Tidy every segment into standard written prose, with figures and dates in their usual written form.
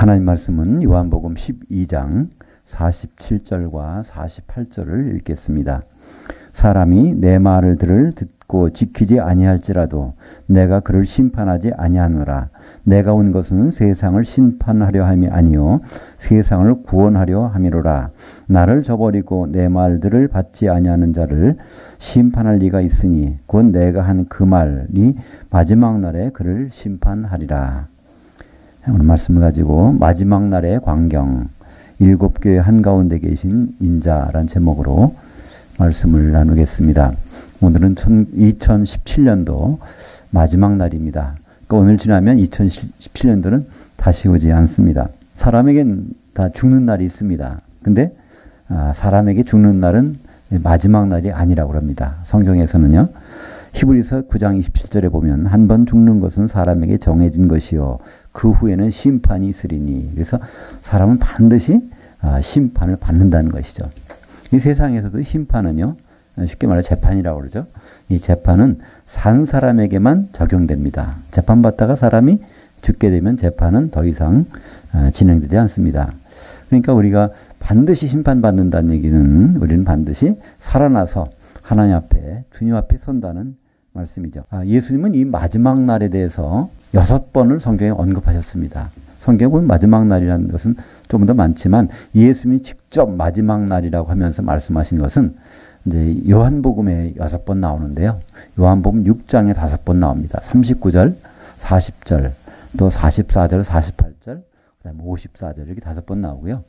하나님 말씀은 요한복음 12장 47절과 48절을 읽겠습니다. 사람이 내 말을 듣고 지키지 아니할지라도 내가 그를 심판하지 아니하노라. 내가 온 것은 세상을 심판하려 함이 아니요 세상을 구원하려 함이로라. 나를 저버리고 내 말들을 받지 아니하는 자를 심판할 리가 있으니 곧 내가 한 그 말이 마지막 날에 그를 심판하리라. 오늘 말씀을 가지고 마지막 날의 광경, 7교회 한가운데 계신 인자란 제목으로 말씀을 나누겠습니다. 오늘은 2017년도 마지막 날입니다. 그러니까 오늘 지나면 2017년도는 다시 오지 않습니다. 사람에겐 다 죽는 날이 있습니다. 근데 사람에게 죽는 날은 마지막 날이 아니라고 합니다. 성경에서는요. 히브리서 9장 27절에 보면 한 번 죽는 것은 사람에게 정해진 것이요 그 후에는 심판이 있으리니. 그래서 사람은 반드시 심판을 받는다는 것이죠. 이 세상에서도 심판은요, 쉽게 말해 재판이라고 그러죠. 이 재판은 산 사람에게만 적용됩니다. 재판받다가 사람이 죽게 되면 재판은 더 이상 진행되지 않습니다. 그러니까 우리가 반드시 심판받는다는 얘기는 우리는 반드시 살아나서 하나님 앞에, 주님 앞에 선다는 말씀이죠. 예수님은 이 마지막 날에 대해서 6번을 성경에 언급하셨습니다. 성경에 보면 마지막 날이라는 것은 조금 더 많지만 예수님이 직접 마지막 날이라고 하면서 말씀하신 것은 이제 요한복음에 6번 나오는데요. 요한복음 6장에 5번 나옵니다. 39절, 40절, 또 44절, 48절, 그다음에 54절 이렇게 5번 나오고요.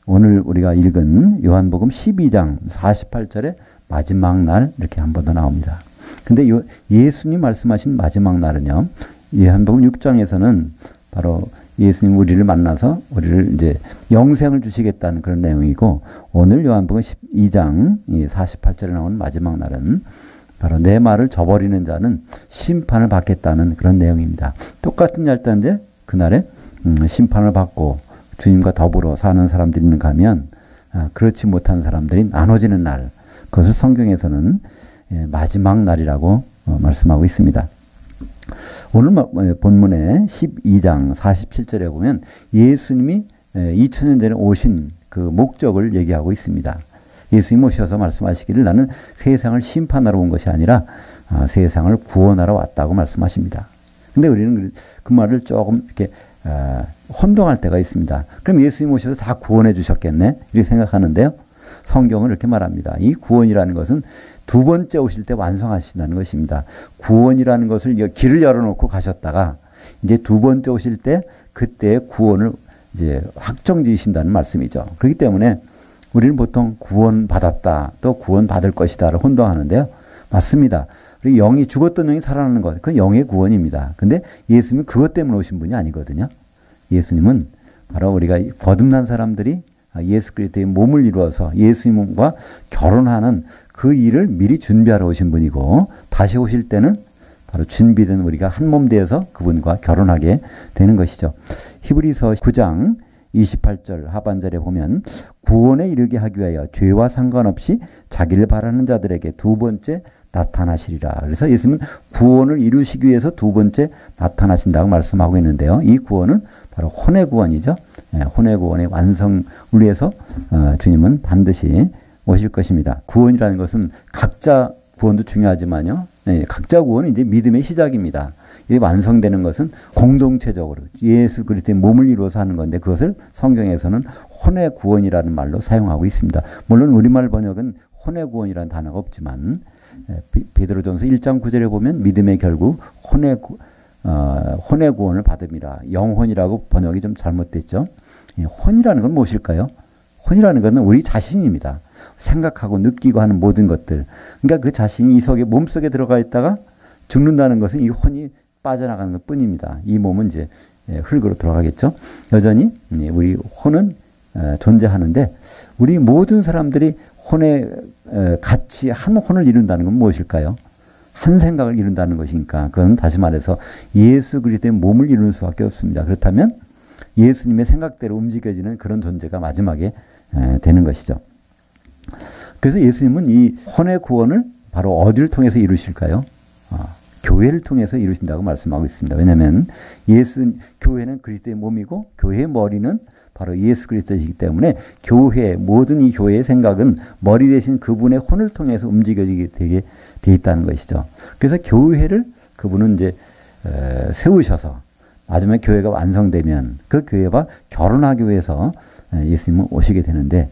오늘 우리가 읽은 요한복음 12장 48절에 마지막 날 이렇게 한 번 더 나옵니다. 근데 예수님 말씀하신 마지막 날은요. 요한복음 6장에서는 바로 예수님 우리를 만나서 우리를 이제 영생을 주시겠다는 그런 내용이고, 오늘 요한복음 12장 48절에 나오는 마지막 날은 바로 내 말을 저버리는 자는 심판을 받겠다는 그런 내용입니다. 똑같은 날짜인데 그날에 심판을 받고 주님과 더불어 사는 사람들이 있는가 하면 그렇지 못한 사람들이 나눠지는 날, 그것을 성경에서는 마지막 날이라고 말씀하고 있습니다. 오늘 본문의 12장 47절에 보면 예수님이 2000년 전에 오신 그 목적을 얘기하고 있습니다. 예수님 오셔서 말씀하시기를 나는 세상을 심판하러 온 것이 아니라 세상을 구원하러 왔다고 말씀하십니다. 근데 우리는 그 말을 조금 이렇게 혼동할 때가 있습니다. 그럼 예수님 오셔서 다 구원해 주셨겠네? 이렇게 생각하는데요. 성경은 이렇게 말합니다. 이 구원이라는 것은 두 번째 오실 때 완성하신다는 것입니다. 구원이라는 것을 길을 열어놓고 가셨다가 이제 두 번째 오실 때 그때의 구원을 이제 확정 지으신다는 말씀이죠. 그렇기 때문에 우리는 보통 구원받았다, 또 구원받을 것이다를 혼동하는데요. 맞습니다. 그리고 영이 죽었던 영이 살아나는 것, 그건 영의 구원입니다. 근데 예수님은 그것 때문에 오신 분이 아니거든요. 예수님은 바로 우리가 거듭난 사람들이 예수 그리스도의 몸을 이루어서 예수님과 결혼하는 그 일을 미리 준비하러 오신 분이고, 다시 오실 때는 바로 준비된 우리가 한 몸 되어서 그분과 결혼하게 되는 것이죠. 히브리서 9장 28절 하반절에 보면 구원에 이르게 하기 위하여 죄와 상관없이 자기를 바라는 자들에게 두 번째 나타나시리라. 그래서 예수님은 구원을 이루시기 위해서 두 번째 나타나신다고 말씀하고 있는데요. 이 구원은 바로 혼의 구원이죠. 혼의 구원의 완성을 위해서 주님은 반드시 오실 것입니다. 구원이라는 것은 각자 구원도 중요하지만요. 각자 구원은 이제 믿음의 시작입니다. 이게 완성되는 것은 공동체적으로 예수 그리스도의 몸을 이루어서 하는 건데, 그것을 성경에서는 혼의 구원이라는 말로 사용하고 있습니다. 물론 우리말 번역은 혼의 구원이라는 단어가 없지만 베드로전서 1장 9절에 보면 믿음의 결국 혼의 구원을 받음이라. 영혼이라고 번역이 좀 잘못됐죠. 혼이라는 건 무엇일까요? 혼이라는 것은 우리 자신입니다. 생각하고 느끼고 하는 모든 것들. 그러니까 그 자신이 이 속에 몸속에 들어가 있다가 죽는다는 것은 이 혼이 빠져나가는 것 뿐입니다. 이 몸은 이제 흙으로 돌아가겠죠. 여전히 우리 혼은 존재하는데, 우리 모든 사람들이 혼에 같이 한 혼을 이룬다는 건 무엇일까요? 한 생각을 이룬다는 것이니까 그건 다시 말해서 예수 그리스도의 몸을 이루는 수밖에 없습니다. 그렇다면 예수님의 생각대로 움직여지는 그런 존재가 마지막에 되는 것이죠. 그래서 예수님은 이 혼의 구원을 바로 어디를 통해서 이루실까요? 교회를 통해서 이루신다고 말씀하고 있습니다. 왜냐하면 교회는 그리스도의 몸이고 교회의 머리는 바로 예수 그리스도이기 때문에 모든 이 교회의 생각은 머리 대신 그분의 혼을 통해서 움직여지게 되게 돼 있다는 것이죠. 그래서 교회를 그분은 이제 세우셔서 나중에 교회가 완성되면 그 교회와 결혼하기 위해서 예수님은 오시게 되는데,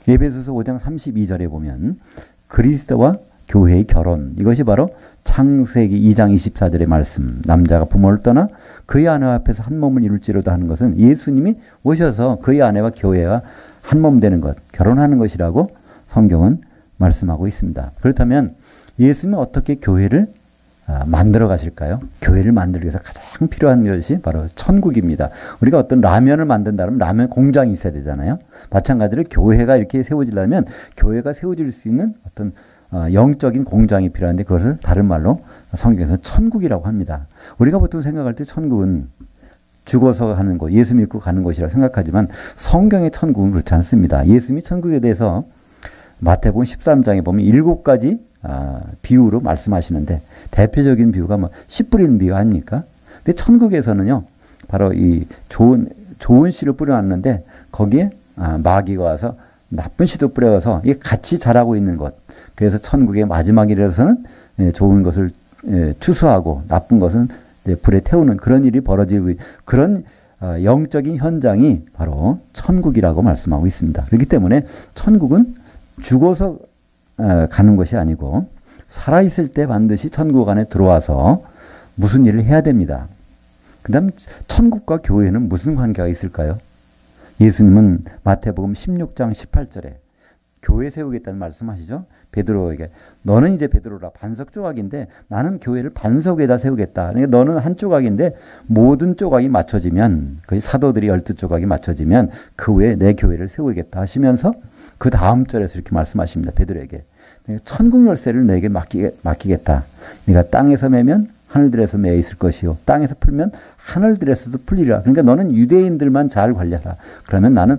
에베소서 5장 32절에 보면 그리스도와 교회의 결혼, 이것이 바로 창세기 2장 24절의 말씀, 남자가 부모를 떠나 그의 아내와 앞에서 한 몸을 이룰지로다 하는 것은 예수님이 오셔서 그의 아내와 교회와 한 몸 되는 것, 결혼하는 것이라고 성경은 말씀하고 있습니다. 그렇다면 예수님은 어떻게 교회를 만들어 가실까요? 교회를 만들기 위해서 가장 필요한 것이 바로 천국입니다. 우리가 어떤 라면을 만든다면 라면 공장이 있어야 되잖아요. 마찬가지로 교회가 이렇게 세워지려면 교회가 세워질 수 있는 어떤 영적인 공장이 필요한데, 그것을 다른 말로 성경에서 천국이라고 합니다. 우리가 보통 생각할 때 천국은 죽어서 가는 곳, 예수 믿고 가는 곳이라 생각하지만 성경의 천국은 그렇지 않습니다. 예수님이 천국에 대해서 마태복음 13장에 보면 7가지 비유로 말씀하시는데, 대표적인 비유가 씨 뿌리는 비유 아닙니까? 근데 천국에서는요, 바로 이 좋은 씨를 뿌려놨는데 거기에 마귀가 와서 나쁜 씨도 뿌려서 이게 같이 자라고 있는 것. 그래서 천국의 마지막이라서는 좋은 것을 추수하고 나쁜 것은 불에 태우는 그런 일이 벌어지고, 그런 영적인 현장이 바로 천국이라고 말씀하고 있습니다. 그렇기 때문에 천국은 죽어서 가는 것이 아니고 살아있을 때 반드시 천국 안에 들어와서 무슨 일을 해야 됩니다. 그 다음 천국과 교회는 무슨 관계가 있을까요? 예수님은 마태복음 16장 18절에 교회 세우겠다는 말씀하시죠. 베드로에게 너는 이제 베드로라, 반석 조각인데 나는 교회를 반석 위에다 세우겠다. 그러니까 너는 한 조각인데 모든 조각이 맞춰지면, 그 사도들이 12조각이 맞춰지면 그 외에 내 교회를 세우겠다 하시면서 그 다음 절에서 이렇게 말씀하십니다. 베드로에게 천국 열쇠를 내게 맡기겠다. 네가 땅에서 매면 하늘들에서 매어 있을 것이요 땅에서 풀면 하늘들에서도 풀리라. 그러니까 너는 유대인들만 잘 관리하라. 그러면 나는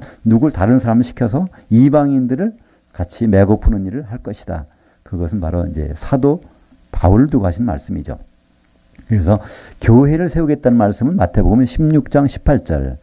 다른 사람을 시켜서 이방인들을 같이 매고 푸는 일을 할 것이다. 그것은 바로 이제 사도 바울을 두고 하신 말씀이죠. 그래서 교회를 세우겠다는 말씀은 마태복음 16장 18절,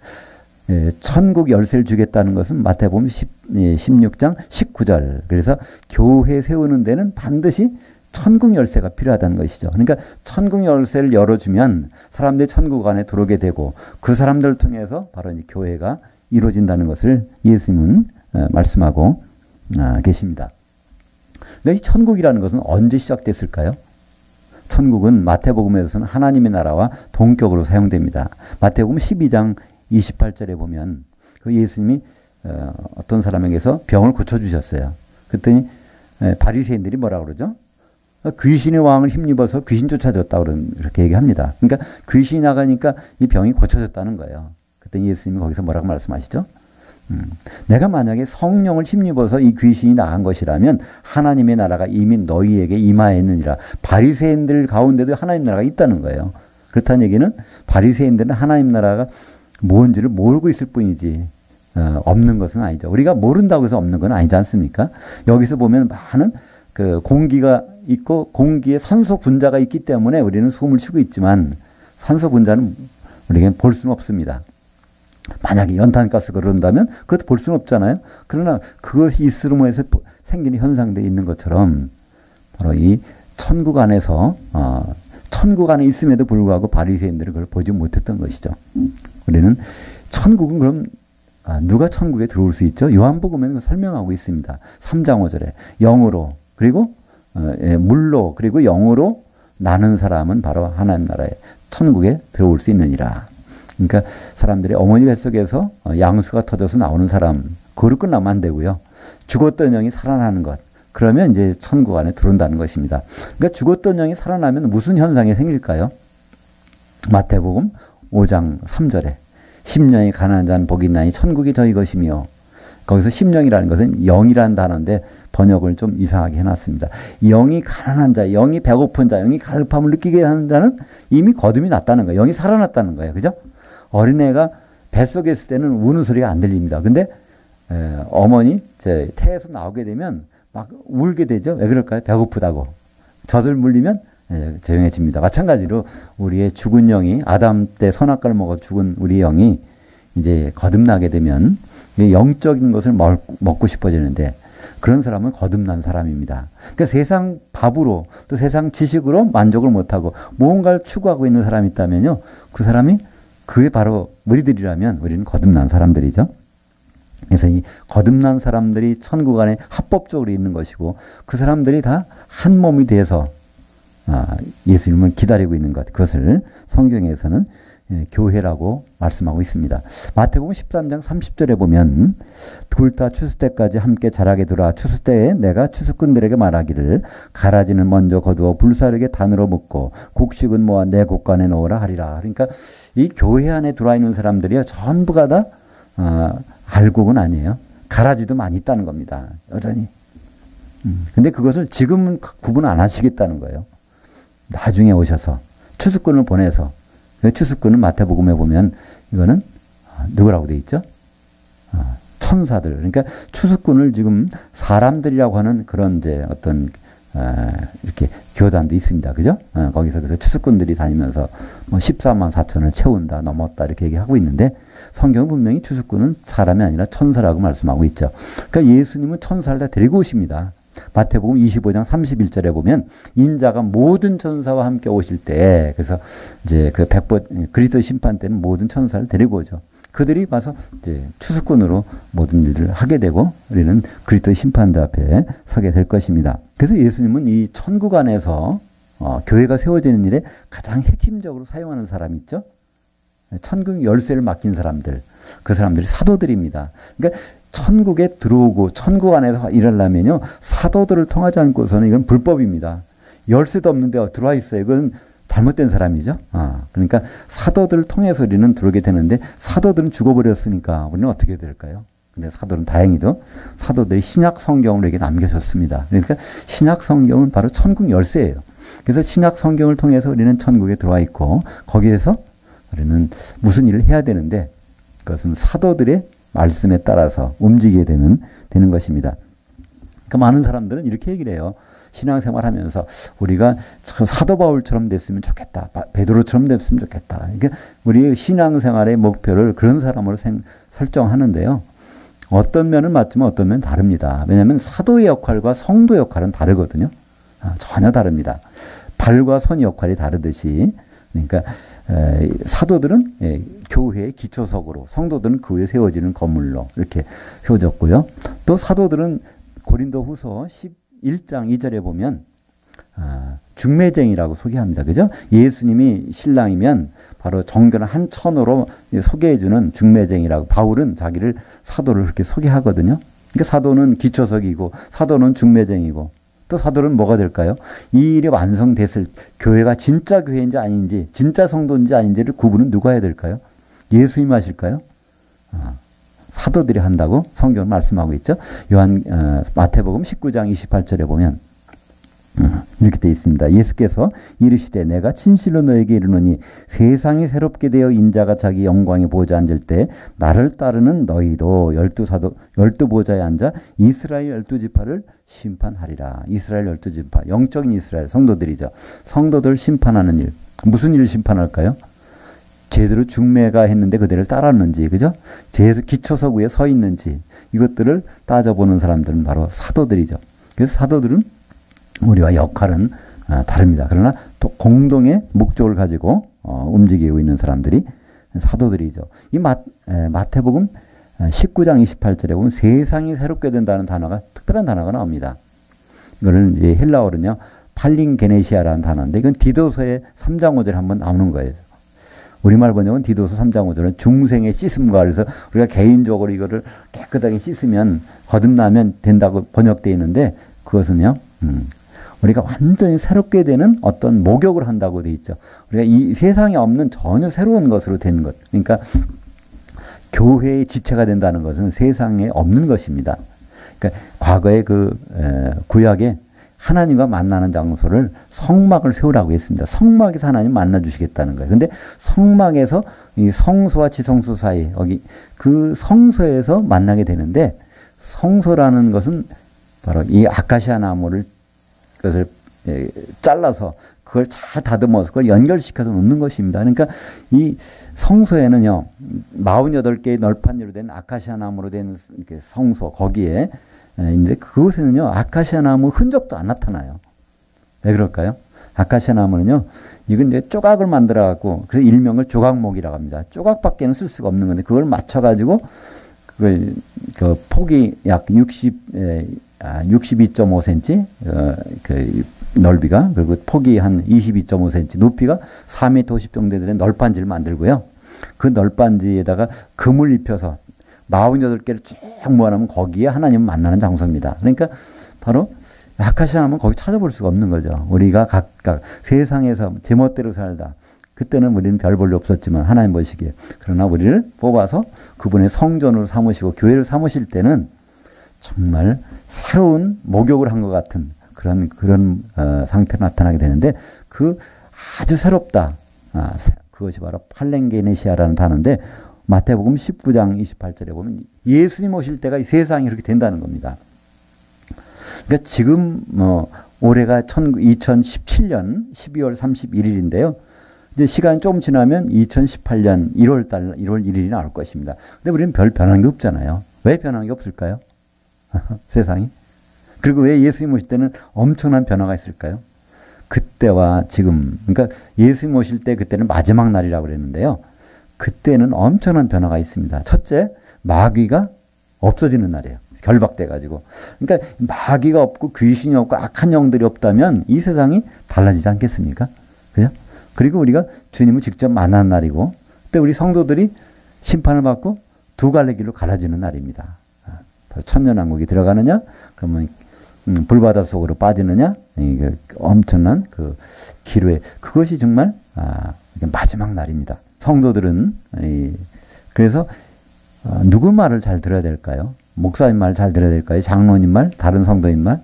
천국 열쇠를 주겠다는 것은 마태복음 16장 19절. 그래서 교회 세우는 데는 반드시 천국 열쇠가 필요하다는 것이죠. 그러니까 천국 열쇠를 열어주면 사람들이 천국 안에 들어오게 되고 그 사람들을 통해서 바로 이 교회가 이루어진다는 것을 예수님은 말씀하고 계십니다. 그러니까 이 천국이라는 것은 언제 시작됐을까요? 천국은 마태복음에서는 하나님의 나라와 동격으로 사용됩니다. 마태복음 12장 28절에 보면 그 예수님이 어떤 사람에게서 병을 고쳐주셨어요. 그랬더니 바리새인들이 뭐라고 그러죠? 귀신의 왕을 힘입어서 귀신 쫓아줬다 그렇게 얘기합니다. 그러니까 귀신이 나가니까 이 병이 고쳐졌다는 거예요. 그때 예수님이 거기서 뭐라고 말씀하시죠? 내가 만약에 성령을 힘입어서 이 귀신이 나간 것이라면 하나님의 나라가 이미 너희에게 임하였느니라. 바리새인들 가운데도 하나님 나라가 있다는 거예요. 그렇다는 얘기는 바리새인들은 하나님 나라가 뭔지를 모르고 있을 뿐이지 없는 것은 아니죠. 우리가 모른다고 해서 없는 건 아니지 않습니까? 여기서 보면 많은 그 공기가 있고 공기에 산소 분자가 있기 때문에 우리는 숨을 쉬고 있지만 산소 분자는 우리에게 볼 수는 없습니다. 만약에 연탄가스가 그런다면 그것도 볼 수는 없잖아요. 그러나 그것이 있으므로 해서 생기는 현상들이 있는 것처럼 바로 이 천국 안에서 천국 안에 있음에도 불구하고 바리새인들은 그걸 보지 못했던 것이죠. 우리는 천국은 그럼 누가 천국에 들어올 수 있죠? 요한복음에는 설명하고 있습니다. 3장 5절에 영으로 그리고 물로 그리고 영으로 나는 사람은 바로 하나님 나라에 천국에 들어올 수 있느니라. 그러니까 사람들이 어머니 뱃속에서 양수가 터져서 나오는 사람, 그거로 끝나면 안 되고요. 죽었던 영이 살아나는 것, 그러면 이제 천국 안에 들어온다는 것입니다. 그러니까 죽었던 영이 살아나면 무슨 현상이 생길까요? 마태복음 5장 3절에 심령이 가난한 자는 복이 있나니 천국이 저희 것이며, 거기서 심령이라는 것은 영이라는 단어인데 번역을 좀 이상하게 해놨습니다. 영이 가난한 자, 영이 배고픈 자, 영이 갈급함을 느끼게 하는 자는 이미 거듭이 났다는 거예요. 영이 살아났다는 거예요. 그죠? 어린애가 뱃속에 있을 때는 우는 소리가 안 들립니다. 근데 어머니 태에서 나오게 되면 막 울게 되죠. 왜 그럴까요? 배고프다고. 젖을 물리면 조용해집니다. 마찬가지로 우리의 죽은 영이 아담 때 선악과를 먹어 죽은 우리 영이 이제 거듭나게 되면 영적인 것을 먹고 싶어지는데 그런 사람은 거듭난 사람입니다. 그러니까 세상 밥으로 또 세상 지식으로 만족을 못하고 무언가를 추구하고 있는 사람이 있다면요. 그 사람이 그게 바로 우리들이라면 우리는 거듭난 사람들이죠. 그래서 이 거듭난 사람들이 천국 안에 합법적으로 있는 것이고 그 사람들이 다 한 몸이 돼서 예수님을 기다리고 있는 것, 그것을 성경에서는 교회라고 말씀하고 있습니다. 마태복음 13장 30절에 보면 둘 다 추수 때까지 함께 자라게 두라. 추수 때에 내가 추수꾼들에게 말하기를 가라지는 먼저 거두어 불사르게 단으로 묶고 곡식은 모아 내 곡간에 넣으라 하리라. 그러니까 이 교회 안에 들어와 있는 사람들이요 전부가 다 알곡은 아니에요. 가라지도 많이 있다는 겁니다. 여전히. 근데 그것을 지금은 구분 안 하시겠다는 거예요. 나중에 오셔서 추수꾼을 보내서 추수꾼은 마태복음에 보면 이거는 누구라고 되어 있죠? 천사들. 그러니까 추수꾼을 지금 사람들이라고 하는 그런 이제 어떤 이렇게 교단도 있습니다. 그죠? 거기서 그래서 추수꾼들이 다니면서 뭐 14만 4천을 채운다, 넘었다 이렇게 얘기하고 있는데 성경은 분명히 추수꾼은 사람이 아니라 천사라고 말씀하고 있죠. 그러니까 예수님은 천사를 다 데리고 오십니다. 마태복음 25장 31절에 보면 인자가 모든 천사와 함께 오실 때, 그래서 이제 그 그리스도 심판 때는 모든 천사를 데리고 오죠. 그들이 와서 이제 추수꾼으로 모든 일들을 하게 되고 우리는 그리스도 심판대 앞에 서게 될 것입니다. 그래서 예수님은 이 천국 안에서 교회가 세워지는 일에 가장 핵심적으로 사용하는 사람이 있죠. 천국 열쇠를 맡긴 사람들, 그 사람들이 사도들입니다. 그러니까 천국에 들어오고 천국 안에서 일하려면요 사도들을 통하지 않고서는 이건 불법입니다. 열쇠도 없는데 들어와 있어요. 이건 잘못된 사람이죠. 그러니까 사도들을 통해서 우리는 들어오게 되는데 사도들은 죽어버렸으니까 우리는 어떻게 될까요? 근데 사도는 다행히도 사도들이 신약 성경을 우리에게 남겨줬습니다. 그러니까 신약 성경은 바로 천국 열쇠예요. 그래서 신약 성경을 통해서 우리는 천국에 들어와 있고 거기에서 우리는 무슨 일을 해야 되는데 그것은 사도들의 말씀에 따라서 움직이게 되는 것입니다. 그러니까 많은 사람들은 이렇게 얘기를 해요. 신앙생활 하면서 우리가 사도 바울처럼 됐으면 좋겠다. 베드로처럼 됐으면 좋겠다. 그러니까 우리 신앙생활의 목표를 그런 사람으로 설정하는데요. 어떤 면은 맞지만 어떤 면은 다릅니다. 왜냐하면 사도의 역할과 성도 역할은 다르거든요. 전혀 다릅니다. 발과 손 역할이 다르듯이 그러니까 사도들은 교회의 기초석으로, 성도들은 그 위에 세워지는 건물로 이렇게 세워졌고요. 또 사도들은 고린도후서 11장 2절에 보면 중매쟁이라고 소개합니다. 그죠? 예수님이 신랑이면 바로 정결한 한 천으로 소개해주는 중매쟁이라고 바울은 자기를 사도를 그렇게 소개하거든요. 그러니까 사도는 기초석이고 사도는 중매쟁이고 또 사도는 뭐가 될까요? 이 일이 완성됐을 교회가 진짜 교회인지 아닌지 진짜 성도인지 아닌지를 구분은 누가 해야 될까요? 예수님 하실까요? 사도들이 한다고 성경은 말씀하고 있죠. 마태복음 19장 28절에 보면 이렇게 되어 있습니다. 예수께서 이르시되 내가 진실로 너에게 이르노니 세상이 새롭게 되어 인자가 자기 영광에 보좌에 앉을 때 나를 따르는 너희도 열두 보좌에 앉아 이스라엘 12지파를 심판하리라. 이스라엘 12지파, 영적인 이스라엘 성도들이죠. 성도들 심판하는 일. 무슨 일을 심판할까요? 제대로 중매가 했는데 그들을 따랐는지, 그죠? 기초석 위에 서 있는지 이것들을 따져보는 사람들은 바로 사도들이죠. 그래서 사도들은 우리와 역할은 다릅니다. 그러나 또 공동의 목적을 가지고 움직이고 있는 사람들이 사도들이죠. 이 마태복음 19장 28절에 보면 세상이 새롭게 된다는 단어가 특별한 단어가 나옵니다. 이거는 이제 헬라어로는요 팔링게네시아라는 단어인데 이건 디도서의 3장 5절에 한번 나오는 거예요. 우리말 번역은 디도서 3장 5절은 중생의 씻음과 그래서 우리가 개인적으로 이거를 깨끗하게 씻으면 거듭나면 된다고 번역되어 있는데 그것은요 우리가 완전히 새롭게 되는 어떤 목욕을 한다고 되어 있죠. 우리가 이 세상에 없는 전혀 새로운 것으로 되는 것. 그러니까 교회의 지체가 된다는 것은 세상에 없는 것입니다. 그러니까 과거에 구약에 하나님과 만나는 장소를 성막을 세우라고 했습니다. 성막에서 하나님 만나 주시겠다는 거예요. 근데 성막에서 이 성소와 지성소 사이 여기 그 성소에서 만나게 되는데 성소라는 것은 바로 이 아카시아 나무를 그것을 잘라서 그걸 잘 다듬어서 그걸 연결시켜서 놓는 것입니다. 그러니까 이 성소에는요, 48개의 널판지로 된 아카시아 나무로 된 성소, 거기에, 있는데 그곳에는요, 아카시아 나무 흔적도 안 나타나요. 왜 그럴까요? 아카시아 나무는요, 이건 이제 조각을 만들어갖고, 그래서 일명을 조각목이라고 합니다. 조각밖에는 쓸 수가 없는 건데, 그걸 맞춰가지고, 그 폭이 약 62.5cm, 그 넓이가, 그리고 폭이 한 22.5cm, 높이가 4m 50 정도 되는 널판지를 만들고요. 그 널판지에다가 금을 입혀서 48개를 쭉 모아놓으면 거기에 하나님을 만나는 장소입니다. 그러니까 바로 아카시아 나무는 거기 찾아볼 수가 없는 거죠. 우리가 각각 세상에서 제멋대로 살다. 그때는 우리는 별 볼일 없었지만 하나님 보시기에. 그러나 우리를 뽑아서 그분의 성전으로 삼으시고 교회를 삼으실 때는 정말 새로운 목욕을 한 것 같은 그런 상태로 나타나게 되는데 그 아주 새롭다. 그것이 바로 팔렌게네시아라는 단어인데 마태복음 19장 28절에 보면 예수님 오실 때가 이 세상이 그렇게 된다는 겁니다. 그러니까 지금 올해가 2017년 12월 31일인데요. 이제 시간이 조금 지나면 2018년 1월 1일이 나올 것입니다. 근데 우리는 별 변한 게 없잖아요. 왜 변한 게 없을까요? 세상이. 그리고 왜 예수님 오실 때는 엄청난 변화가 있을까요? 그때와 지금, 그러니까 예수님 오실 때 그때는 마지막 날이라고 그랬는데요. 그때는 엄청난 변화가 있습니다. 첫째, 마귀가 없어지는 날이에요. 결박돼가지고. 그러니까 마귀가 없고 귀신이 없고 악한 영들이 없다면 이 세상이 달라지지 않겠습니까? 그죠? 그리고 우리가 주님을 직접 만나는 날이고, 그때 우리 성도들이 심판을 받고 두 갈래 길로 갈라지는 날입니다. 천년왕국이 들어가느냐, 그러면 불바다 속으로 빠지느냐, 엄청난 그 기로에, 그것이 정말 마지막 날입니다. 성도들은 그래서 누구 말을 잘 들어야 될까요? 목사님 말 잘 들어야 될까요? 장로님 말, 다른 성도님 말?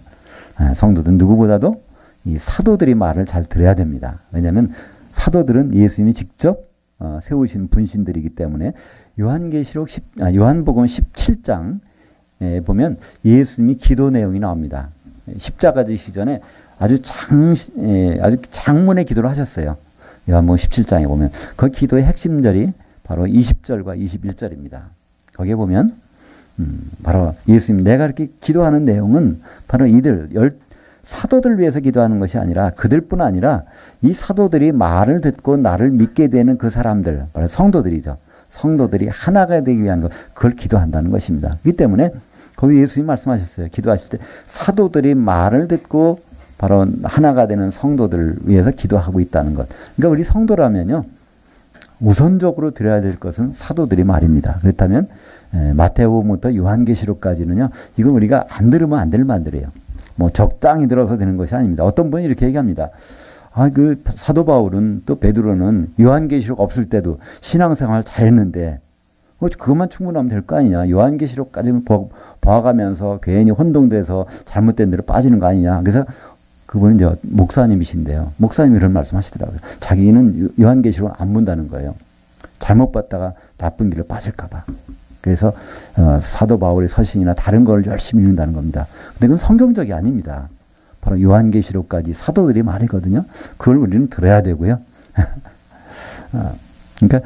성도들은 누구보다도 이 사도들이 말을 잘 들어야 됩니다. 왜냐하면 사도들은 예수님이 직접 세우신 분신들이기 때문에 요한복음 17장 보면 예수님이 기도 내용이 나옵니다. 십자가 지시기 전에 아주 장문의 기도를 하셨어요. 요한복음 17장에 보면 그 기도의 핵심절이 바로 20절과 21절입니다. 거기에 보면 바로 예수님, 내가 이렇게 기도하는 내용은 바로 이들 사도들 위해서 기도하는 것이 아니라 그들뿐 아니라 이 사도들이 말을 듣고 나를 믿게 되는 그 사람들, 바로 성도들이죠. 성도들이 하나가 되기 위한 것, 그걸 기도한다는 것입니다. 그렇기 때문에 거기 예수님 말씀하셨어요. 기도하실 때 사도들이 말을 듣고 바로 하나가 되는 성도들을 위해서 기도하고 있다는 것. 그러니까 우리 성도라면요, 우선적으로 드려야 될 것은 사도들이 말입니다. 그렇다면 마태복음부터 요한계시록까지는요, 이건 우리가 안 들으면 안 될 말들이에요. 뭐 적당히 들어서 되는 것이 아닙니다. 어떤 분이 이렇게 얘기합니다. 그 사도 바울은 또 베드로는 요한계시록 없을 때도 신앙생활 잘했는데 그것만 충분하면 될 거 아니냐. 요한계시록까지 봐가면서 괜히 혼동돼서 잘못된 대로 빠지는 거 아니냐. 그래서 그분은 이제 목사님이신데요. 목사님이 그런 말씀 하시더라고요. 자기는 요한계시록을 안 본다는 거예요. 잘못 봤다가 나쁜 길로 빠질까 봐. 그래서 사도 바울의 서신이나 다른 걸 열심히 읽는다는 겁니다. 근데 그건 성경적이 아닙니다. 바로 요한계시록까지 사도들이 말이거든요. 그걸 우리는 들어야 되고요. 그러니까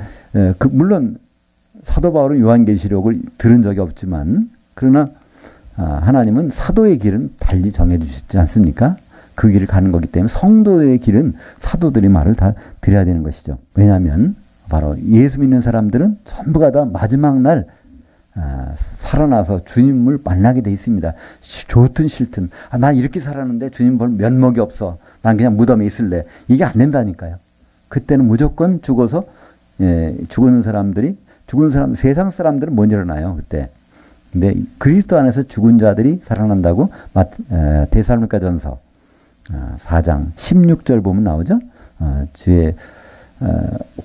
물론 사도 바울은 요한계시록을 들은 적이 없지만, 그러나 하나님은 사도의 길은 달리 정해주시지 않습니까? 그 길을 가는 거기 때문에 성도의 길은 사도들이 말을 다 드려야 되는 것이죠. 왜냐하면 바로 예수 믿는 사람들은 전부가 다 마지막 날 살아나서 주님을 만나게 돼 있습니다. 좋든 싫든, 난 이렇게 살았는데 주님 볼 면목이 없어, 난 그냥 무덤에 있을래, 이게 안 된다니까요. 그때는 무조건 죽어서 죽은 사람, 세상 사람들은 못 일어나요, 그때. 근데 그리스도 안에서 죽은 자들이 살아난다고 데살로니가전서 4장 16절 보면 나오죠. 주의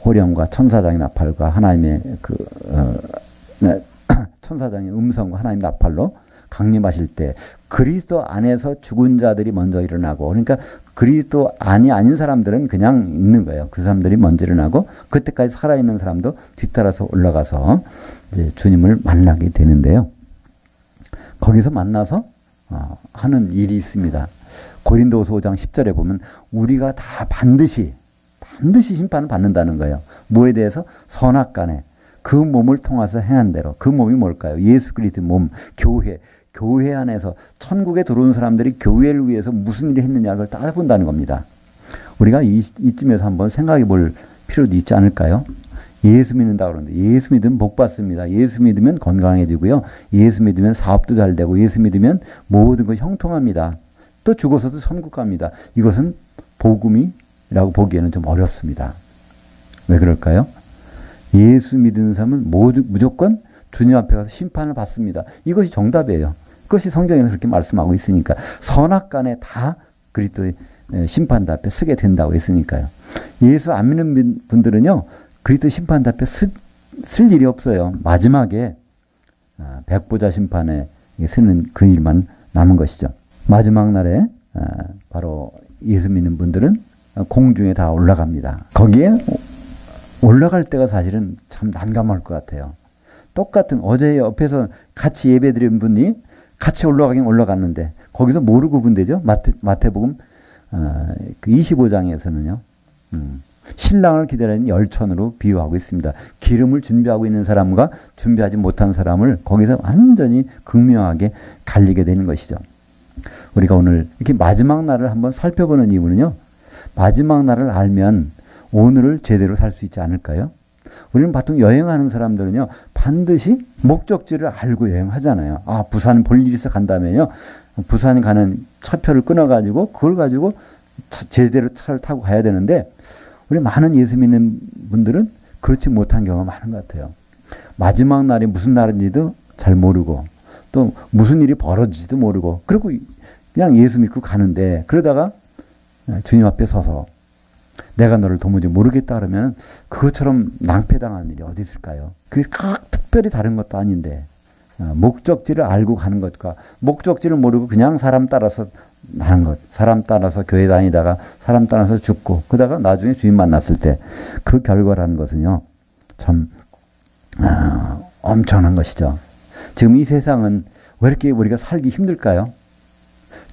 호령과 천사장의 나팔과 하나님의 천사장의 음성과 하나님 나팔로 강림하실 때 그리스도 안에서 죽은 자들이 먼저 일어나고, 그러니까 그리스도 안이 아닌 사람들은 그냥 있는 거예요. 그 사람들이 먼저 일어나고 그때까지 살아있는 사람도 뒤따라서 올라가서 이제 주님을 만나게 되는데요. 거기서 만나서 하는 일이 있습니다. 고린도후서 5장 10절에 보면 우리가 다 반드시 심판을 받는다는 거예요. 뭐에 대해서? 선악간에 그 몸을 통해서 행한 대로. 그 몸이 뭘까요? 예수 그리스도의 몸, 교회. 교회 안에서 천국에 들어온 사람들이 교회를 위해서 무슨 일을 했느냐를 따져본다는 겁니다. 우리가 이쯤에서 한번 생각해 볼 필요도 있지 않을까요? 예수 믿는다 그러는데 예수 믿으면 복 받습니다. 예수 믿으면 건강해지고요. 예수 믿으면 사업도 잘 되고 예수 믿으면 모든 것 형통합니다. 또 죽어서도 천국 갑니다. 이것은 복음이라고 보기에는 좀 어렵습니다. 왜 그럴까요? 예수 믿는 사람은 무조건 주님 앞에 가서 심판을 받습니다. 이것이 정답이에요. 그것이 성경에서 그렇게 말씀하고 있으니까. 선악간에 다 그리스도의 심판대 앞에 서게 된다고 했으니까요. 예수 안 믿는 분들은요. 그리스도 심판대 앞에 쓸 일이 없어요. 마지막에 백보자 심판에 쓰는 그 일만 남은 것이죠. 마지막 날에 바로 예수 믿는 분들은 공중에 다 올라갑니다. 거기에 올라갈 때가 사실은 참 난감할 것 같아요. 똑같은 어제 옆에서 같이 예배드린 분이 같이 올라가긴 올라갔는데 거기서 뭐로 구분되죠? 마태복음 그 25장에서는요. 신랑을 기다리는 열천으로 비유하고 있습니다. 기름을 준비하고 있는 사람과 준비하지 못한 사람을 거기서 완전히 극명하게 갈리게 되는 것이죠. 우리가 오늘 이렇게 마지막 날을 한번 살펴보는 이유는요. 마지막 날을 알면 오늘을 제대로 살 수 있지 않을까요? 우리는 보통 여행하는 사람들은요. 반드시 목적지를 알고 여행하잖아요. 아, 부산 볼 일이 있어 간다면요. 부산 가는 차표를 끊어가지고 그걸 가지고 제대로 차를 타고 가야 되는데 우리 많은 예수 믿는 분들은 그렇지 못한 경우가 많은 것 같아요. 마지막 날이 무슨 날인지도 잘 모르고 또 무슨 일이 벌어질지도 모르고 그리고 그냥 예수 믿고 가는데 그러다가 주님 앞에 서서 내가 너를 도무지 모르겠다 그러면 그것처럼 낭패당하는 일이 어디 있을까요? 그게 특별히 다른 것도 아닌데 목적지를 알고 가는 것과 목적지를 모르고 그냥 사람 따라서 나는 것. 사람 따라서 교회 다니다가 사람 따라서 죽고 그러다가 나중에 주님 만났을 때 그 결과라는 것은요. 참 엄청난 것이죠. 지금 이 세상은 왜 이렇게 우리가 살기 힘들까요?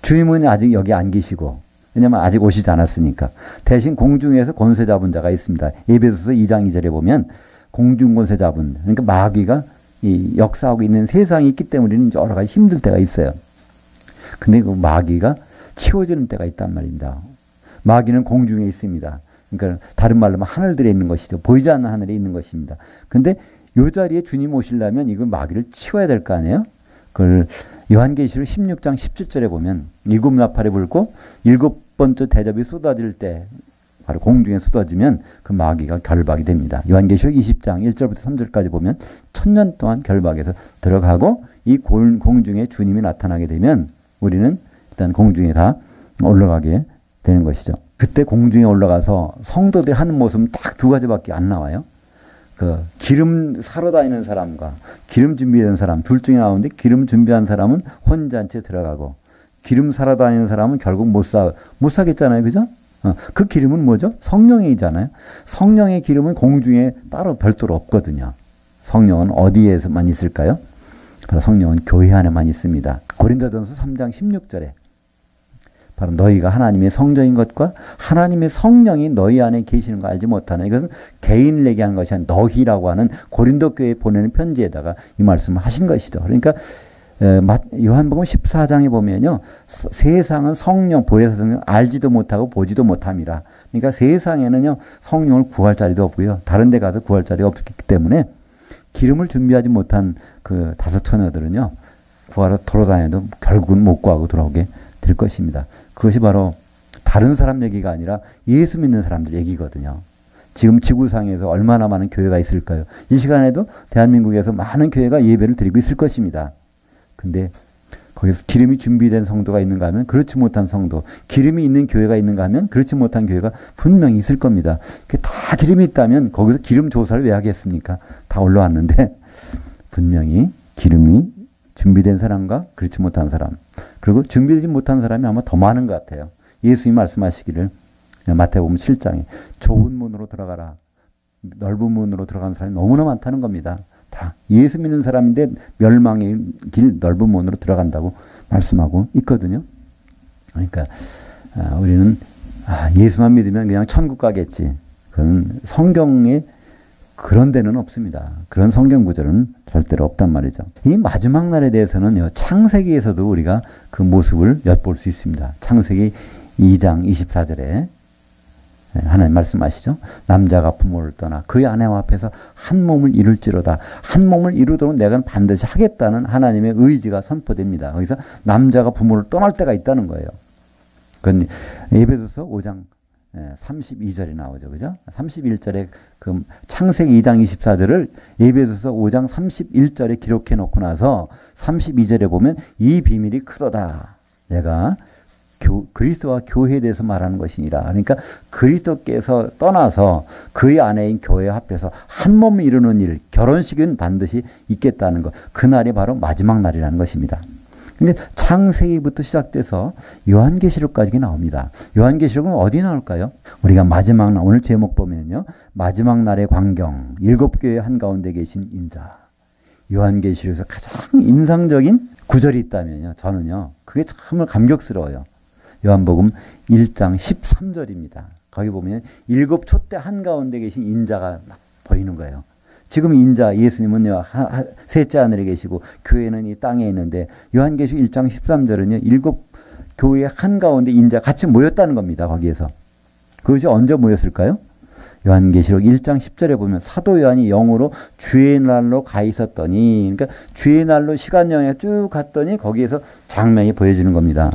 주님은 아직 여기 안 계시고 왜냐하면 아직 오시지 않았으니까. 대신 공중에서 권세 잡은 자가 있습니다. 에베소서 2장 2절에 보면 공중 권세 잡은 그러니까 마귀가 이 역사하고 있는 세상이 있기 때문에 우리는 여러 가지 힘들 때가 있어요. 근데 그 마귀가 치워지는 때가 있단 말입니다. 마귀는 공중에 있습니다. 그러니까 다른 말로 하면 하늘들에 있는 것이죠. 보이지 않는 하늘에 있는 것입니다. 근데 이 자리에 주님 오시려면 이거 마귀를 치워야 될 거 아니에요? 그걸 요한계시록 16장 17절에 보면 일곱 나팔이 불고 일곱 번째 대접이 쏟아질 때 바로 공중에 쏟아지면 그 마귀가 결박이 됩니다. 요한계시록 20장 1절부터 3절까지 보면 1000년 동안 결박에서 들어가고 이 공중에 주님이 나타나게 되면 우리는 일단 공중에 다 올라가게 되는 것이죠. 그때 공중에 올라가서 성도들이 하는 모습은 딱 두 가지밖에 안 나와요. 그 기름 사러 다니는 사람과 기름 준비하는 사람 둘 중에 나오는데 기름 준비한 사람은 혼자 한 채 들어가고 기름 사러 다니는 사람은 결국 못 사겠잖아요. 그죠? 그 기름은 뭐죠? 성령이잖아요. 성령의 기름은 공중에 따로 별도로 없거든요. 성령은 어디에서만 있을까요? 바로 성령은 교회 안에만 있습니다. 고린도전서 3장 16절에 바로 너희가 하나님의 성전인 것과 하나님의 성령이 너희 안에 계시는 거 알지 못하는 이것은 개인을 얘기하는 것이 아니라 너희라고 하는 고린도 교회에 보내는 편지에다가 이 말씀을 하신 것이죠. 그러니까 요한복음 14장에 보면요. 세상은 성령, 보혜사 성령 알지도 못하고 보지도 못함이라. 그러니까 세상에는요. 성령을 구할 자리도 없고요. 다른 데 가서 구할 자리가 없기 때문에 기름을 준비하지 못한 그 다섯 처녀들은요. 구하러 돌아다녀도 결국은 못 구하고 돌아오게 될 것입니다. 그것이 바로 다른 사람 얘기가 아니라 예수 믿는 사람들 얘기거든요. 지금 지구상에서 얼마나 많은 교회가 있을까요? 이 시간에도 대한민국에서 많은 교회가 예배를 드리고 있을 것입니다. 근데 거기서 기름이 준비된 성도가 있는가 하면 그렇지 못한 성도, 기름이 있는 교회가 있는가 하면 그렇지 못한 교회가 분명히 있을 겁니다. 다 기름이 있다면 거기서 기름 조사를 왜 하겠습니까? 다 올라왔는데 분명히 기름이 준비된 사람과 그렇지 못한 사람 그리고 준비되지 못한 사람이 아마 더 많은 것 같아요. 예수님이 말씀하시기를 마태복음 7장에 좁은 문으로 들어가라. 넓은 문으로 들어가는 사람이 너무나 많다는 겁니다. 다 예수 믿는 사람인데 멸망의 길 넓은 문으로 들어간다고 말씀하고 있거든요. 그러니까 우리는 예수만 믿으면 그냥 천국 가겠지. 그건 성경에 그런 데는 없습니다. 그런 성경 구절은 절대로 없단 말이죠. 이 마지막 날에 대해서는 창세기에서도 우리가 그 모습을 엿볼 수 있습니다. 창세기 2장 24절에 하나님 말씀하시죠. 남자가 부모를 떠나 그의 아내와 앞에서 한 몸을 이룰지로다. 한 몸을 이루도록 내가 반드시 하겠다는 하나님의 의지가 선포됩니다. 거기서 남자가 부모를 떠날 때가 있다는 거예요. 그건 에베소서 5장 32절에 나오죠. 그죠? 31절에 그 창세기 2장 24절을 에베소서 5장 31절에 기록해 놓고 나서 32절에 보면 이 비밀이 크도다. 내가 그리스도와 교회에 대해서 말하는 것이니라. 그러니까 그리스도께서 떠나서 그의 아내인 교회에 합해서 한 몸을 이루는 일, 결혼식은 반드시 있겠다는 것. 그날이 바로 마지막 날이라는 것입니다. 근데 창세기부터 시작돼서 요한계시록까지 나옵니다. 요한계시록은 어디 나올까요? 우리가 마지막 날, 오늘 제목 보면요. 마지막 날의 광경, 7교회 한가운데 계신 인자. 요한계시록에서 가장 인상적인 구절이 있다면요. 저는요. 그게 정말 감격스러워요. 요한복음 1장 13절입니다. 거기 보면 7 촛대 한가운데 계신 인자가 막 보이는 거예요. 지금 인자 예수님은요 셋째 하늘에 계시고 교회는 이 땅에 있는데 요한계시록 1장 13절은요 7 교회 한가운데 인자 같이 모였다는 겁니다. 거기에서. 그것이 언제 모였을까요? 요한계시록 1장 10절에 보면 사도 요한이 영으로 주의 날로 가 있었더니, 그러니까 주의 날로 시간 여행에 쭉 갔더니 거기에서 장면이 보여지는 겁니다.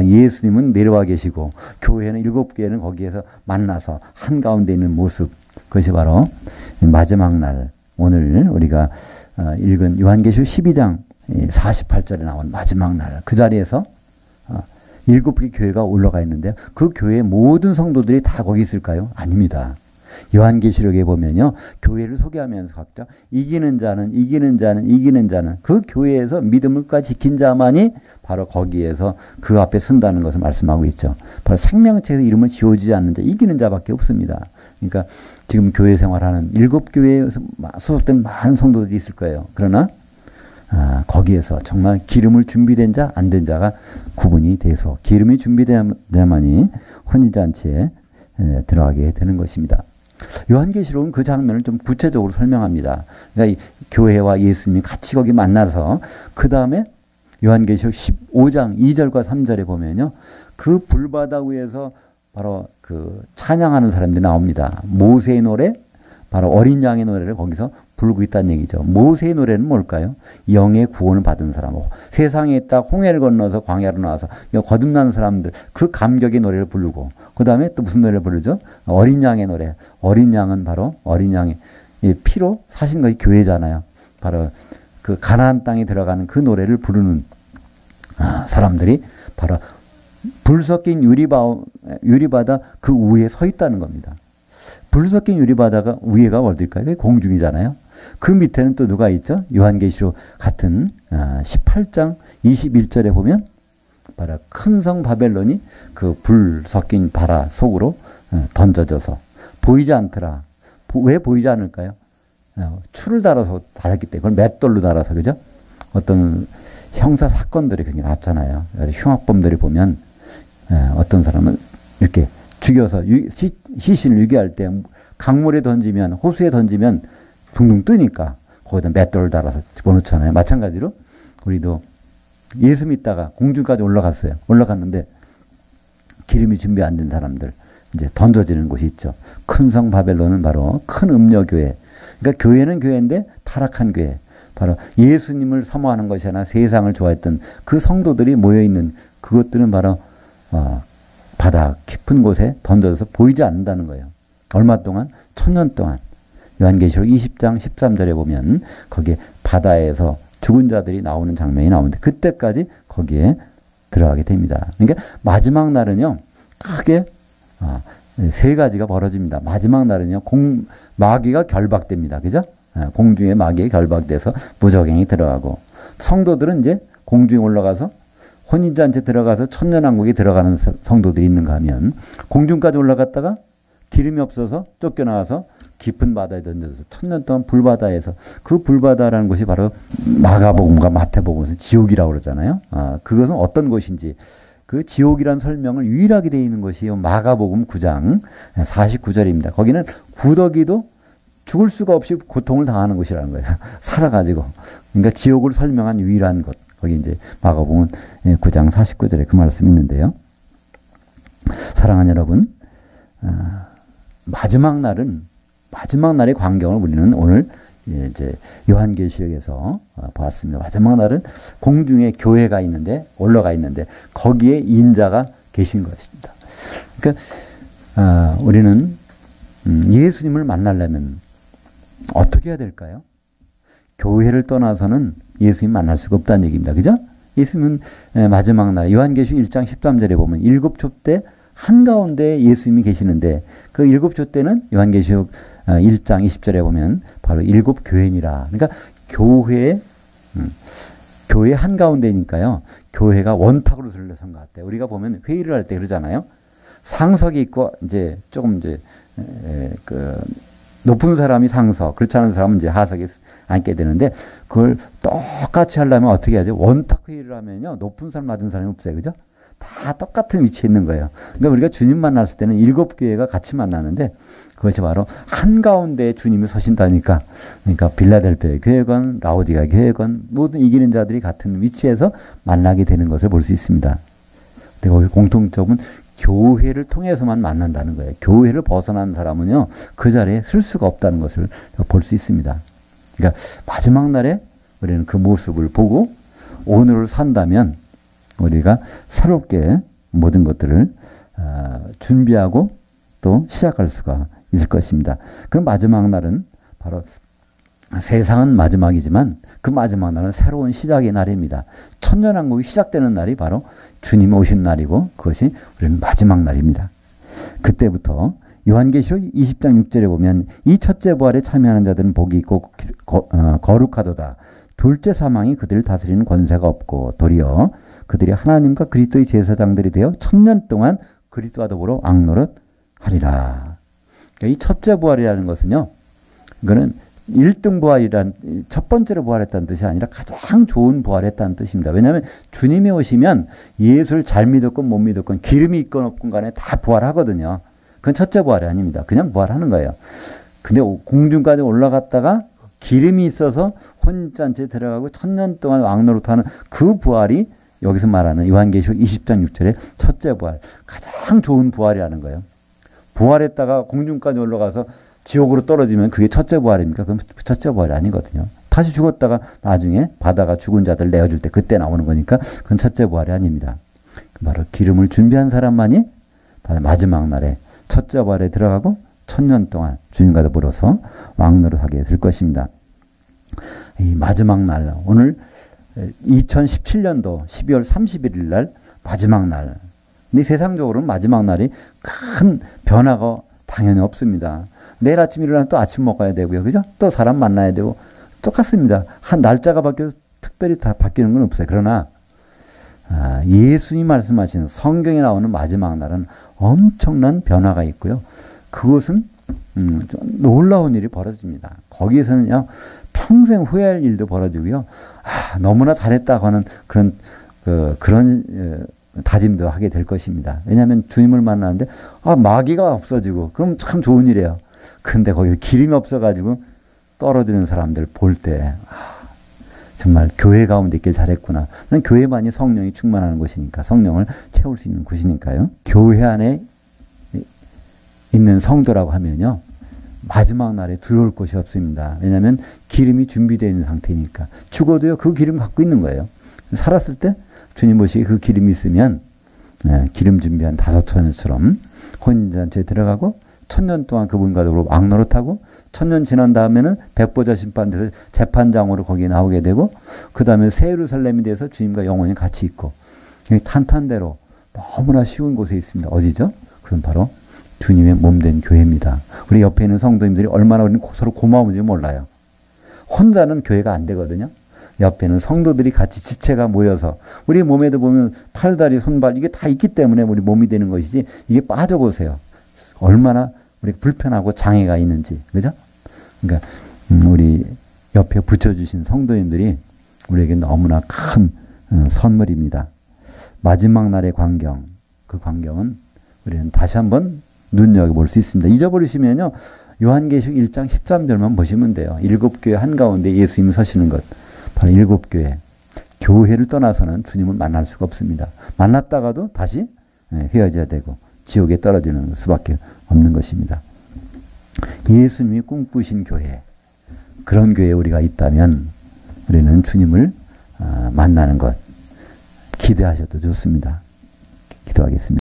예수님은 내려와 계시고 교회는 7교회는 거기에서 만나서 한가운데 있는 모습. 그것이 바로 마지막 날, 오늘 우리가 읽은 요한계시록 12장 48절에 나온 마지막 날, 그 자리에서 7개 교회가 올라가 있는데요. 그 교회의 모든 성도들이 다 거기 있을까요? 아닙니다. 요한계시록에 보면요. 교회를 소개하면서 각자 이기는 자는 그 교회에서 믿음을 지킨 자만이 바로 거기에서 그 앞에 선다는 것을 말씀하고 있죠. 바로 생명책에서 이름을 지워지지 않는 자, 이기는 자밖에 없습니다. 그러니까 지금 교회 생활하는 7교회에서 소속된 많은 성도들이 있을 거예요. 그러나 거기에서 정말 기름을 준비된 자, 안 된 자가 구분이 돼서 기름이 준비돼야만이 혼인잔치에 들어가게 되는 것입니다. 요한계시록은 그 장면을 좀 구체적으로 설명합니다. 그러니까 이 교회와 예수님이 같이 거기 만나서 그 다음에 요한계시록 15장 2절과 3절에 보면요. 그 불바다 위에서 바로 그 찬양하는 사람들이 나옵니다. 모세의 노래, 바로 어린 양의 노래를 거기서 부르고 있다는 얘기죠. 모세의 노래는 뭘까요? 영의 구원을 받은 사람, 세상에 있다 홍해를 건너서 광야로 나와서 거듭난 사람들, 그 감격의 노래를 부르고, 그 다음에 또 무슨 노래를 부르죠? 어린 양의 노래. 어린 양은 바로 어린 양의 피로 사신 것이 교회잖아요. 바로 그 가나안 땅에 들어가는 그 노래를 부르는 사람들이 바로 불 섞인 유리바다 그 위에 서 있다는 겁니다. 불 섞인 유리바다가 위에가 어딜까요? 그게 공중이잖아요. 그 밑에는 또 누가 있죠? 요한계시록 같은 18장 21절에 보면 바로 큰 성 바벨론이 그 불 섞인 바다 속으로 던져져서 보이지 않더라. 왜 보이지 않을까요? 추를 달아서 달았기 때문에, 그걸 맷돌로 달아서, 그죠? 어떤 형사 사건들이 굉장히 났잖아요. 흉악범들이 보면 어떤 사람은 이렇게 죽여서 시신을 유기할 때 강물에 던지면, 호수에 던지면 둥둥 뜨니까 거기다 맷돌을 달아서 집어넣잖아요. 마찬가지로 우리도 예수 믿다가 공중까지 올라갔어요. 올라갔는데 기름이 준비 안 된 사람들 이제 던져지는 곳이 있죠. 큰 성 바벨론은 바로 큰 음녀교회. 그러니까 교회는 교회인데 타락한 교회. 바로 예수님을 사모하는 것이 아니라 세상을 좋아했던 그 성도들이 모여있는 그것들은 바로 바다 깊은 곳에 던져서 보이지 않는다는 거예요. 얼마 동안? 1000년 동안. 요한계시록 20장 13절에 보면 거기에 바다에서 죽은 자들이 나오는 장면이 나오는데 그때까지 거기에 들어가게 됩니다. 그러니까 마지막 날은요. 크게 세 가지가 벌어집니다. 마지막 날은요. 마귀가 결박됩니다. 그죠? 공중에 마귀에 결박돼서 무적행이 들어가고 성도들은 이제 공중에 올라가서 혼인잔치에 들어가서 천년왕국에 들어가는 성도들이 있는가 하면 공중까지 올라갔다가 기름이 없어서 쫓겨나와서 깊은 바다에 던져서 1000년 동안 불바다에서 그 불바다라는 곳이 바로 마가복음과 마태복음에서 지옥이라고 그러잖아요. 그것은 어떤 곳인지 그 지옥이란 설명을 유일하게 되어 있는 것이 마가복음 9장 49절입니다. 거기는 구더기도 죽을 수가 없이 고통을 당하는 곳이라는 거예요. 살아가지고. 그러니까 지옥을 설명한 유일한 곳. 거기 이제 마가복음 9장 49절에 그 말씀이 있는데요. 사랑하는 여러분, 마지막 날의 광경을 우리는 오늘 이제 요한계시록에서 보았습니다. 마지막 날은 공중에 교회가 있는데, 올라가 있는데, 거기에 인자가 계신 것입니다. 그러니까, 우리는 예수님을 만나려면 어떻게 해야 될까요? 교회를 떠나서는 예수님 만날 수가 없다는 얘기입니다. 그죠? 예수님은 마지막 날, 요한계시록 1장 13절에 보면 7촛대 한가운데 예수님이 계시는데, 그 7촛대는 요한계시록 1장 20절에 보면 바로 7교회니라. 그러니까 교회 한가운데니까요. 교회가 원탁으로 둘러선 것 같아요. 우리가 보면 회의를 할 때 그러잖아요. 상석이 있고, 이제 조금 이제, 높은 사람이 상석, 그렇지 않은 사람은 이제 하석에 앉게 되는데, 그걸 똑같이 하려면 어떻게 하죠? 원탁 회의를 하면요. 높은 사람, 낮은 사람이 없어요. 그죠? 다 똑같은 위치에 있는 거예요. 그러니까 우리가 주님 만났을 때는 7교회가 같이 만나는데, 그것이 바로 한가운데 주님이 서신다니까. 그러니까 빌라델피아 교회건, 라오디가 교회건, 모든 이기는 자들이 같은 위치에서 만나게 되는 것을 볼 수 있습니다. 근데 거기 공통점은 교회를 통해서만 만난다는 거예요. 교회를 벗어난 사람은요, 그 자리에 쓸 수가 없다는 것을 볼 수 있습니다. 그러니까 마지막 날에 우리는 그 모습을 보고 오늘을 산다면 우리가 새롭게 모든 것들을 준비하고 또 시작할 수가 있을 것입니다. 그 마지막 날은 바로 세상은 마지막이지만 그 마지막 날은 새로운 시작의 날입니다. 천년왕국이 시작되는 날이 바로 주님 오신 날이고 그것이 우리는 마지막 날입니다. 그때부터 요한계시록 20장 6절에 보면 이 첫째 부활에 참여하는 자들은 복이 있고 거룩하도다. 둘째 사망이 그들을 다스리는 권세가 없고 도리어 그들이 하나님과 그리스도의 제사장들이 되어 천년 동안 그리스도와 더불어 왕노릇하리라. 그러니까 이 첫째 부활이라는 것은요. 이거는 1등 부활이란 첫 번째로 부활했다는 뜻이 아니라 가장 좋은 부활했다는 뜻입니다. 왜냐하면 주님이 오시면 예수를 잘 믿었건 못 믿었건 기름이 있건 없건 간에 다 부활하거든요. 그건 첫째 부활이 아닙니다. 그냥 부활하는 거예요. 근데 공중까지 올라갔다가 기름이 있어서 혼인잔치에 들어가고 천년 동안 왕노릇하는 그 부활이 여기서 말하는 요한계시록 20장 6절의 첫째 부활. 가장 좋은 부활이라는 거예요. 부활했다가 공중까지 올라가서 지옥으로 떨어지면 그게 첫째 부활입니까? 그럼 첫째 부활이 아니거든요. 다시 죽었다가 나중에 바다가 죽은 자들 내어줄 때 그때 나오는 거니까 그건 첫째 부활이 아닙니다. 바로 기름을 준비한 사람만이 바로 마지막 날에 첫째 부활에 들어가고 천년 동안 주님과 더불어서 왕노릇하게 될 것입니다. 이 마지막 날, 오늘 2017년도 12월 31일 날 마지막 날. 근데 세상적으로는 마지막 날이 큰 변화가 당연히 없습니다. 내일 아침 일어나면 또 아침 먹어야 되고요. 그죠? 또 사람 만나야 되고 똑같습니다. 한 날짜가 바뀌어서 특별히 다 바뀌는 건 없어요. 그러나 예수님 말씀하시는 성경에 나오는 마지막 날은 엄청난 변화가 있고요. 그것은 좀 놀라운 일이 벌어집니다. 거기에서는요. 평생 후회할 일도 벌어지고요. 너무나 잘했다고 하는 그런 다짐도 하게 될 것입니다. 왜냐하면 주님을 만나는데 마귀가 없어지고 그럼 참 좋은 일이에요. 근데 거기서 기름이 없어가지고 떨어지는 사람들 볼 때 정말 교회 가운데 있길 잘했구나. 교회만이 성령이 충만하는 곳이니까 성령을 채울 수 있는 곳이니까요. 교회 안에 있는 성도라고 하면요. 마지막 날에 두려울 것이 없습니다. 왜냐하면 기름이 준비되어 있는 상태니까. 죽어도요. 그 기름 갖고 있는 거예요. 살았을 때 주님 보시기에 그 기름이 있으면 기름 준비한 5처녀처럼 혼인잔치에 들어가고 천년 동안 그분과 더불어 왕노릇하고 천년 지난 다음에는 백보자 심판돼서 재판장으로 거기에 나오게 되고 그 다음에 새 예루살렘이 돼서 주님과 영원히 같이 있고 탄탄대로 너무나 쉬운 곳에 있습니다. 어디죠? 그건 바로 주님의 몸된 교회입니다. 우리 옆에 있는 성도님들이 얼마나 우리는 서로 고마운지 몰라요. 혼자는 교회가 안 되거든요. 옆에는 성도들이 같이 지체가 모여서 우리 몸에도 보면 팔다리, 손발 이게 다 있기 때문에 우리 몸이 되는 것이지 이게 빠져보세요. 얼마나 우리 불편하고 장애가 있는지. 그죠? 그러니까 우리 옆에 붙여주신 성도님들이 우리에게 너무나 큰 선물입니다. 마지막 날의 광경, 그 광경은 우리는 다시 한번 눈여겨볼 수 있습니다. 잊어버리시면요. 요한계시록 1장 13절만 보시면 돼요. 7교회 한가운데 예수님이 서시는 것. 바로 7교회. 교회를 떠나서는 주님을 만날 수가 없습니다. 만났다가도 다시 헤어져야 되고 지옥에 떨어지는 수밖에 없는 것입니다. 예수님이 꿈꾸신 교회, 그런 교회에 우리가 있다면 우리는 주님을 만나는 것 기대하셔도 좋습니다. 기도하겠습니다.